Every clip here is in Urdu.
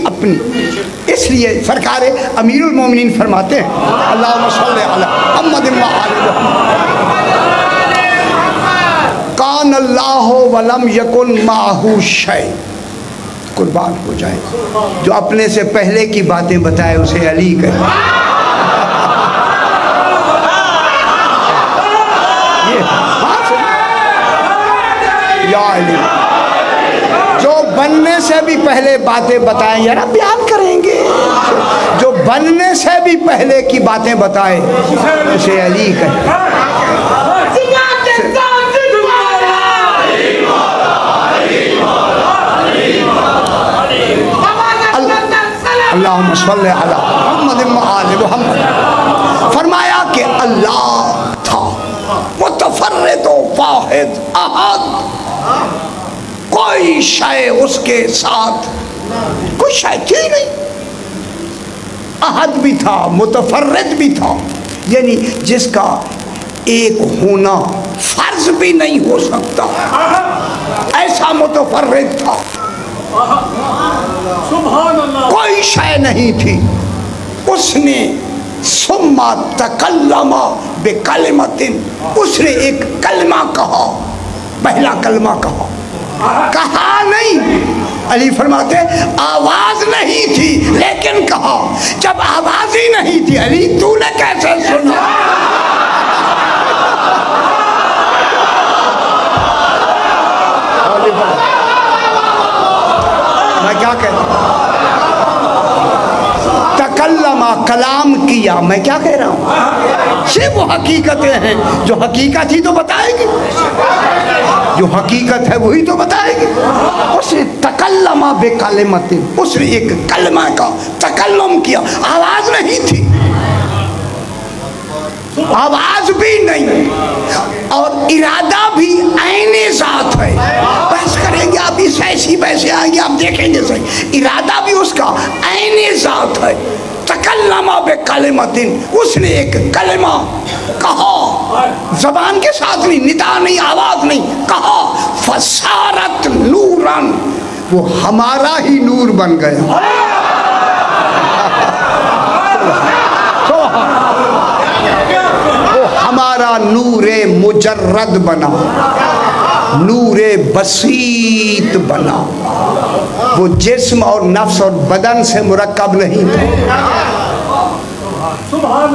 اپنی اپنی. اس لیے سرکار امیر المومنین فرماتے ہیں اللہم صلی علی محمد و آل محمد کان اللہ ولم یکن معہ شیء. قربان ہو جائے جو اپنے سے پہلے کی باتیں بتائے اسے علی کہے. یا علی جو بننے سے بھی پہلے باتیں بتائیں ذرا بیان کریں گے. جو بننے سے بھی پہلے کی باتیں بتائے اسے علی کہے. اللہم صلی علی محمد و آل محمد. فرمایا کہ اللہ تھا متفرد و واحد احد. کوئی شے اس کے ساتھ کوئی شے تھی نہیں. احد بھی تھا متفرد بھی تھا یعنی جس کا ایک ہونا فرض بھی نہیں ہو سکتا ایسا متفرد تھا. کوئی شے نہیں تھی. اس نے ثم تکلم بکلمۃ. اس نے ایک کلمہ کہا پہلا کلمہ کہا نہیں. علی فرماتے آواز نہیں تھی لیکن کہا. جب آواز ہی نہیں تھی علی تو نے کیسے سنا؟ میں کیا کہتا ہوں تکلمہ کلام کیا. میں کیا کہہ رہا ہوں یہ وہ حقیقتیں ہیں جو حقیقت ہی تو بتائے گی. جو حقیقت ہے وہی تو بتائے گی. اس نے تکلمہ بکلمۃ. اس نے ایک کلمہ کا تکلم کیا. آواز نہیں تھی آواز بھی نہیں اور ارادہ بھی عین ذات ہے. بحث کریں گے آپ اس ایسی ویسے آئیں گے آپ دیکھیں گے صحیح. ارادہ بھی اس کا عین ذات ہے. تکلمہ بکلمۃ. اس نے ایک کلمہ کہا زبان کے ساتھ نہیں ندا نہیں آواز نہیں کہا. فصارت نوراً. وہ ہمارا ہی نور بن گیا. ہمارا نور مجرد بنا نور بسیط بنا. وہ جسم اور نفس اور بدن سے مرکب نہیں تھا.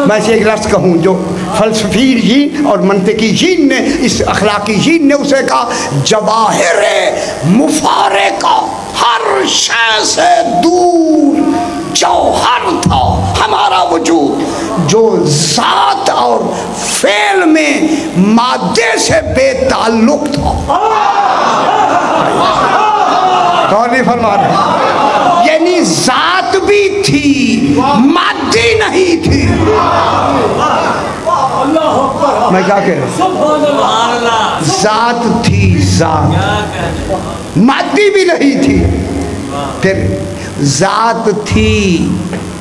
میں سے ایک لفظ کہوں جو فلسفی جین اور منطقی جین نے اس اخلاقی جین نے اسے کہا جواہر مفارقہ. ہر شے سے دور جوہر تھا ہمارا وجود جو ذات اور فعل میں مادے سے بے تعلق تھا. کون نہیں فرما رہے یعنی ذات بھی تھی مادی نہیں تھی. میں کیا کہہ رہا ہوں ذات تھی ذات مادی بھی نہیں تھی. پھر ذات تھی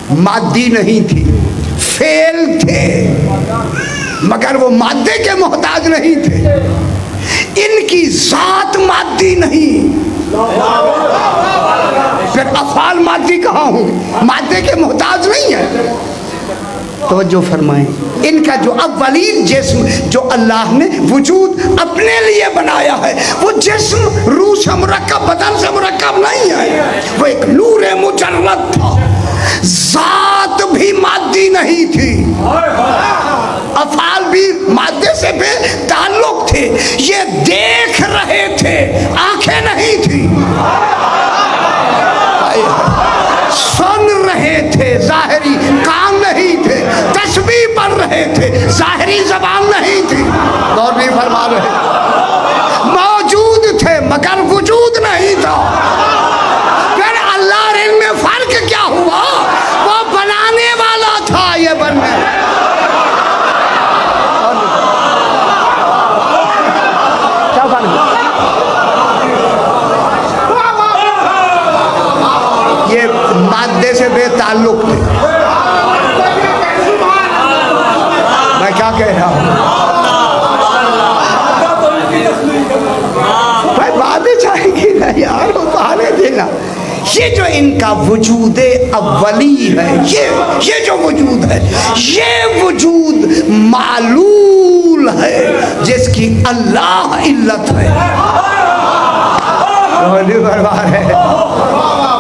مادی نہیں تھی. فعل تھے مگر وہ مادے کے محتاج نہیں تھے. ان کی ذات مادی نہیں. پھر افعال مادی کہاں ہوں مادے کے محتاج نہیں ہے. توجہ فرمائیں ان کا جو اولین جسم جو اللہ نے وجود اپنے لیے بنایا ہے وہ جسم روح سے مرکب بدن سے مرکب نہیں ہے. وہ ایک نور مجرد تھا. ذات بھی مادی نہیں تھی. افعال بھی مادے سے بے تعلق تھے. یہ دیکھ رہے تھے آنکھیں نہیں تھی. سن رہے تھے ظاہری کان نہیں تھے. تسبیح پڑھ رہے تھے ظاہری زبان نہیں تھی. اور نہیں فرما رہے موجود تھے مگر وجود نہیں تھا. پھر اللہ اور ان میں فرق کیا ہوا؟ وہ بنانے والا تھا یہ بننے. کیا فرق؟ یہ مادے سے بے تعلق تھے. میں کیا کہہ رہا ہوں بھائی باتیں چاہیں گی نا یار وہ بہانے دینا. یہ جو ان کا وجود اولی ہے. یہ جو وجود ہے یہ وجود معلول ہے جس کی اللہ علت ہے.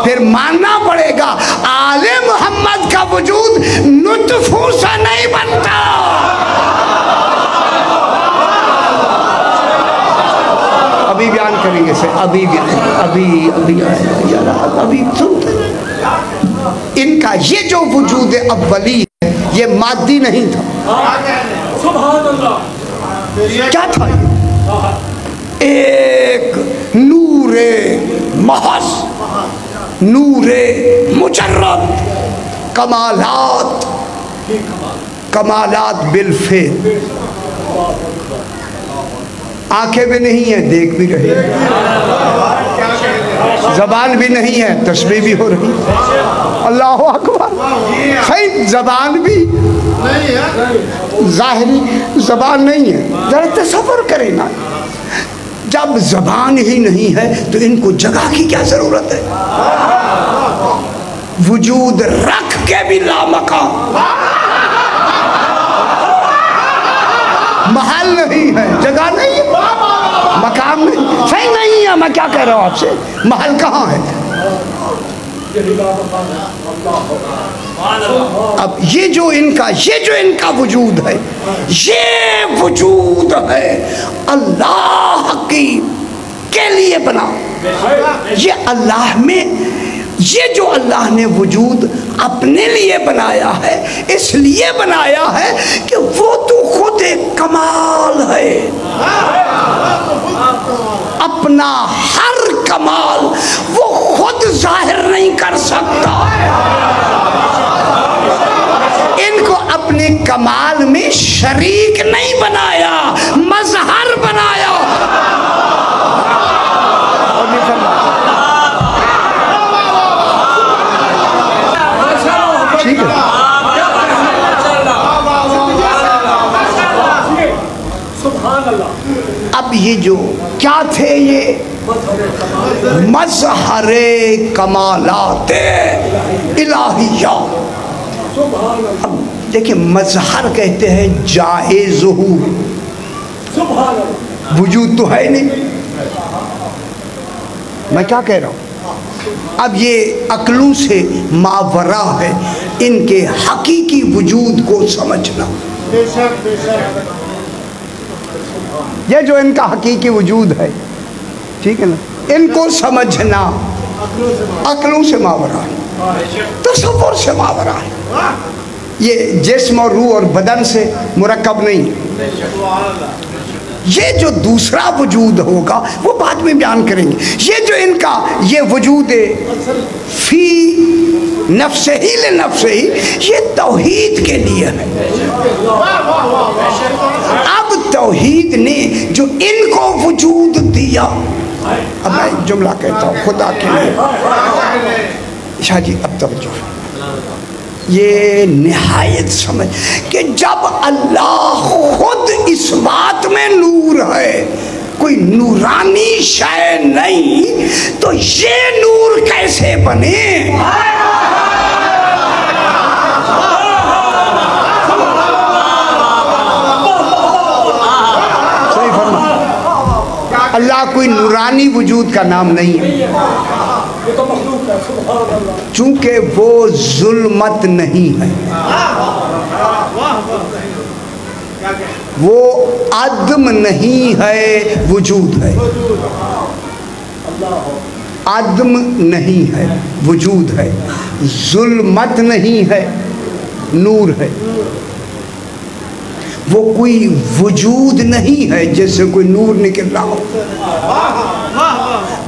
پھر ماننا پڑے گا آل محمد کا وجود نطفوں سے نہیں بنتا. ابھی بیان کریں گے ابھی سنتے. ان کا یہ جو وجود اولی ہے یہ مادی نہیں تھا. کیا تھا یہ؟ ایک نور محض، نور مجرد، کمالات بالفعل. آنکھیں بھی نہیں ہیں دیکھ بھی رہے، زبان بھی نہیں ہے تسبیح بھی ہو رہی. اللہ اکبر. صحیح زبان بھی ظاہری زبان نہیں ہے. ذرا تصور کریں نا، جب زبان ہی نہیں ہے تو ان کو جگہ کی کیا ضرورت ہے؟ وجود رکھ کے بھی لامکان، محل نہیں ہے، جگہ نہیں ہے، مقام نہیں، صحیح نہیں ہے. میں کیا کہہ رہا ہوں آپ سے، محل کہاں ہے؟ اب یہ جو ان کا وجود ہے یہ وجود ہے اللہ کے لیے بنا. یہ اللہ میں یہ جو اللہ نے وجود اپنے لیے بنایا ہے اس لیے بنایا ہے کہ وہ تو خود ایک کمال ہے. اپنا ہر کمال وہ خود ظاہر نہیں کر سکتا. ان کو اپنے کمال میں شریک نہیں بنایا، مظہر بنایا. ٹھیک ہے. اب یہ جو کیا تھے، یہ مظہر کمالات الہیہ. اب دیکھیں مظہر کہتے ہیں جائے ظہور، وجود تو ہے نہیں. میں کیا کہہ رہا ہوں؟ اب یہ عقلوں سے ماورا ہے ان کے حقیقی وجود کو سمجھنا. یہ جو ان کا حقیقی وجود ہے، ٹھیک ہے نا، ان کو سمجھنا عقلوں سے ماورا ہے، تصور سے ماورا ہے. یہ جسم اور روح اور بدن سے مرکب نہیں ہے. یہ جو دوسرا وجود ہوگا وہ بعد میں بیان کریں گے. یہ جو ان کا یہ وجود فی نفس ہی لنفس ہی، یہ توحید کے لیے ہے. اب توحید نے جو ان کو وجود دیا، اب میں جملہ کہتا ہوں خدا کے لیے. شاہ جی اب توجہ، یہ نہایت سمجھ کہ جب اللہ خود اس بات میں نور ہے، کوئی نورانی شے نہیں، تو یہ نور کیسے بنے؟ صحیح فرما. اللہ کوئی نورانی وجود کا نام نہیں ہے، چونکہ وہ ظلمت نہیں ہے، وہ عدم نہیں ہے، وجود ہے. عدم نہیں ہے، وجود ہے. ظلمت نہیں ہے، نور ہے. وہ کوئی وجود نہیں ہے جیسے کوئی نور نکل رہا ہو.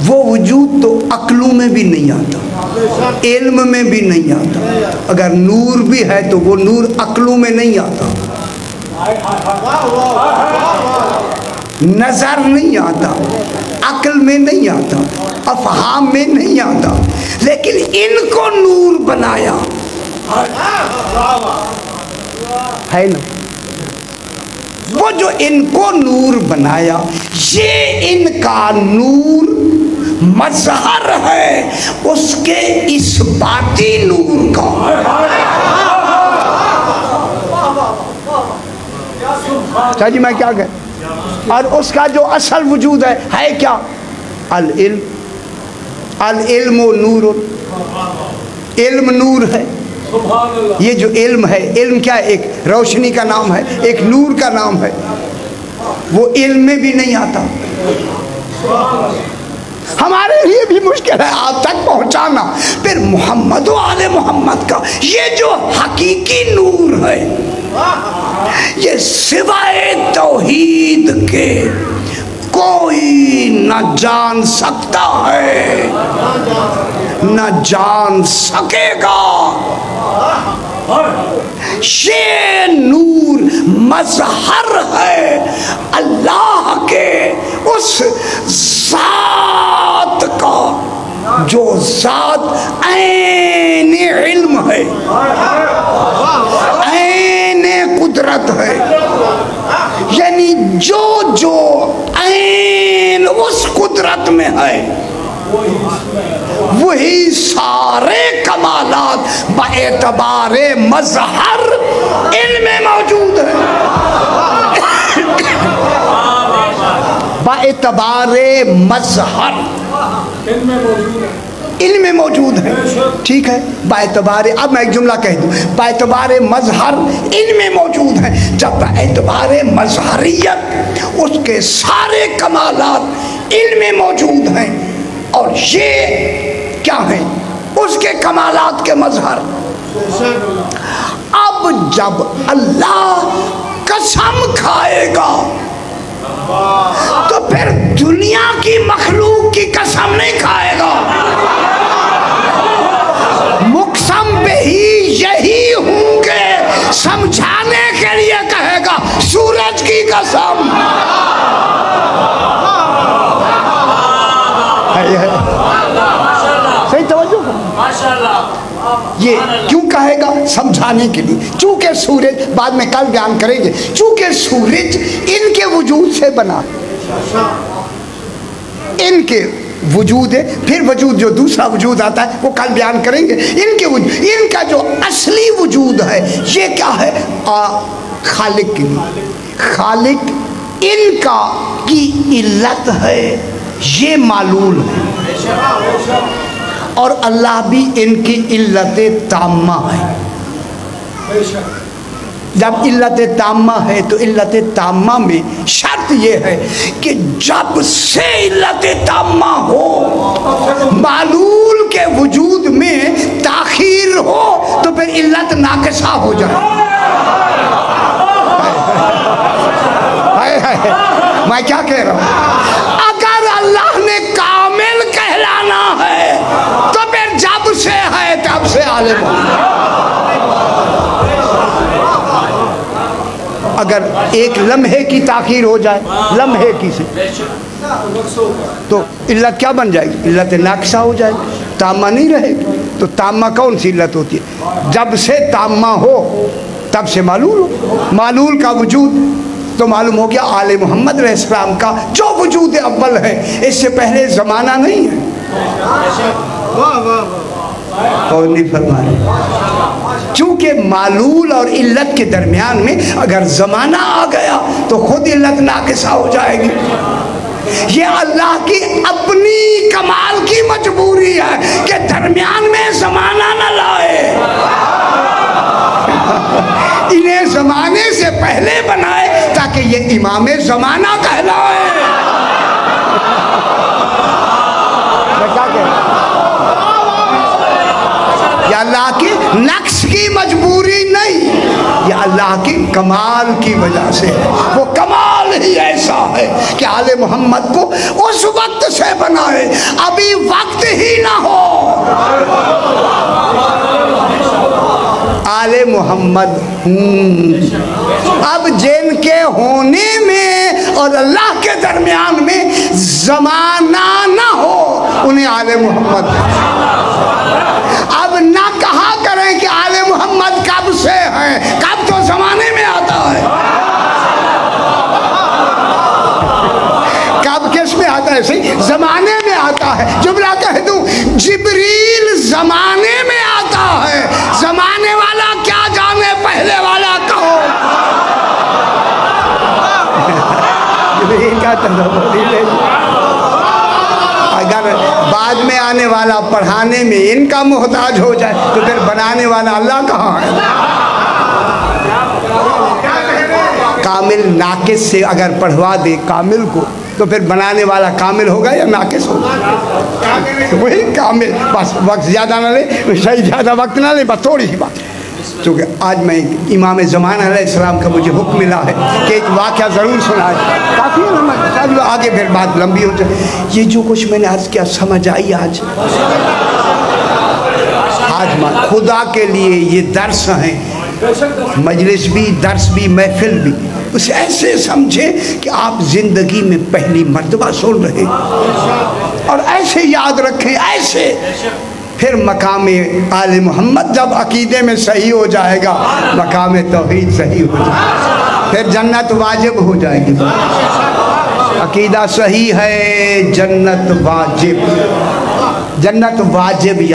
وہ وجود تو عقلوں میں بھی نہیں آتا، علم میں بھی نہیں آتا. اگر نور بھی ہے تو وہ نور عقلوں میں نہیں آتا، نظر نہیں آتا، عقل میں نہیں آتا، افہام میں نہیں آتا. لیکن ان کو نور بنایا ہے نا. وہ جو ان کو نور بنایا، یہ ان کا نور مظہر ہے اس کے اثباتی نور کا. اچھا جی میں کیا کہہ، اور اس کا جو اصل وجود ہے کیا؟ العلم. العلم نور، علم نور ہے. یہ جو علم ہے، علم کیا ہے؟ ایک روشنی کا نام ہے، ایک نور کا نام ہے. وہ علم میں بھی نہیں آتا. ہمارے لیے بھی مشکل ہے آپ تک پہنچانا. پھر محمد و آل محمد کا یہ جو حقیقی نور ہے، یہ سوائے توحید کے کوئی نہ جان سکتا ہے نہ جان سکے گا. یہ نور مظہر ہے اللہ کے اس ذات کا جو ذات عین علم ہے، عین قدرت ہے. یعنی جو عین اس قدرت میں ہے وہی سارے کمالات باعتبار مظہر علم میں موجود ہے. باعتبار مظہر علم میں موجود ہے. ٹھیک ہے، باعتبار، اب میں ایک جملہ کہہ دوں، باعتبار مظہر علم میں موجود ہے. جب باعتبار مظہریت اس کے سارے کمالات علم میں موجود ہیں، اور یہ کیا ہیں؟ اس کے کمالات کے مظہر. اب جب اللہ قسم کھائے گا تو پھر دنیا کی مخلوق کی قسم نہیں کھائے گا. مقسم بہی یہی ہوں گے سمجھانے کے لیے کہے گا سورج کی قسم. صحیح توجہ. یہ کیوں کہے گا؟ سمجھانے کے لیے. چونکہ سورج، بعد میں کل بیان کریں گے، چونکہ سورج ان کے وجود سے بنا، ان کے وجود ہے. پھر وجود جو دوسرا وجود آتا ہے وہ کل بیان کریں گے. ان کے وجود، ان کا جو اصلی وجود ہے یہ کیا ہے؟ خالق. خالق ان کا کی علت ہے، یہ معلول ہے. اور اللہ بھی ان کی علت تامہ ہے. جب علت تامہ ہے تو علت تامہ میں شرط یہ ہے کہ جب سے علت تامہ ہو، معلول کے وجود میں تاخیر ہو تو پھر علت ناقصہ ہو جائے. میں کیا کہہ رہا ہوں؟ اگر اللہ نے کامل کہلانا ہے تو پھر جب سے ہے تب سے عالم ہے. اگر ایک لمحے کی تاخیر ہو جائے، لمحے کی سے، تو علت کیا بن جائے گی؟ علت ناقصہ ہو جائے گی، تامہ نہیں رہے گی. تو تامہ کون سی علت ہوتی ہے؟ جب سے تامہ ہو تب سے معلول ہو. معلول کا وجود تو معلوم ہو گیا آل محمد علیہ السلام کا جو وجود اول ہے، اس سے پہلے زمانہ نہیں ہے. اور نہیں فرمائے چونکہ معلول اور علت کے درمیان میں اگر زمانہ آ گیا تو خود علت ناقصہ ہو جائے گی. یہ اللہ کی اپنی کمال کی مجبوری ہے کہ درمیان میں زمانہ نہ لائے، انہیں زمانے سے پہلے بنائے تاکہ یہ امام زمانہ کہلائے. یہ اللہ کی نقص کی مجبوری نہیں، یہ اللہ کی کمال کی وجہ سے ہے. وہ کمال ہی ایسا ہے کہ آل محمد کو اس وقت سے بنائے ابھی وقت ہی نہ ہو. آل محمد اب جن کے ہونے میں اور اللہ کے درمیان میں زمانہ نہ ہو انہیں آل محمد. اب نہ کہا کریں کہ آل محمد کب سے ہیں، کب تو زمانے میں آتا ہے. کب کس میں آتا ہے؟ صحیح زمانے میں آتا ہے. جو کا تصور ہی نہیں۔ اگر بعد میں آنے والا پڑھانے میں ان کا محتاج ہو جائے تو پھر بنانے والا اللہ کہاں ہے؟ کامل ناقص سے اگر پڑھوا دے کامل کو تو پھر بنانے والا کامل ہوگا یا ناقص ہوگا؟ وہی کامل، بس وقت زیادہ نہ لے، صحیح زیادہ وقت نہ لے، بس تھوڑی سی بات۔ چونکہ آج میں امام زمان علیہ السلام کا مجھے حکم ملا ہے کہ ایک واقعہ ضرور سنائے، کافی ہے، آگے پھر بات لمبی ہو جائے۔ یہ جو کچھ میں نے عرض کیا سمجھ آئی آج خدا کے لیے یہ درس ہیں، مجلس بھی، درس بھی، محفل بھی، اسے ایسے سمجھیں کہ آپ زندگی میں پہلی مرتبہ سن رہے اور ایسے یاد رکھیں، ایسے پھر مقام آل محمد جب عقیدے میں صحیح ہو جائے گا، مقام توحید صحیح ہو جائے گا، پھر جنت واجب ہو جائے گی۔ عقیدہ صحیح ہے، جنت واجب، جنت واجب۔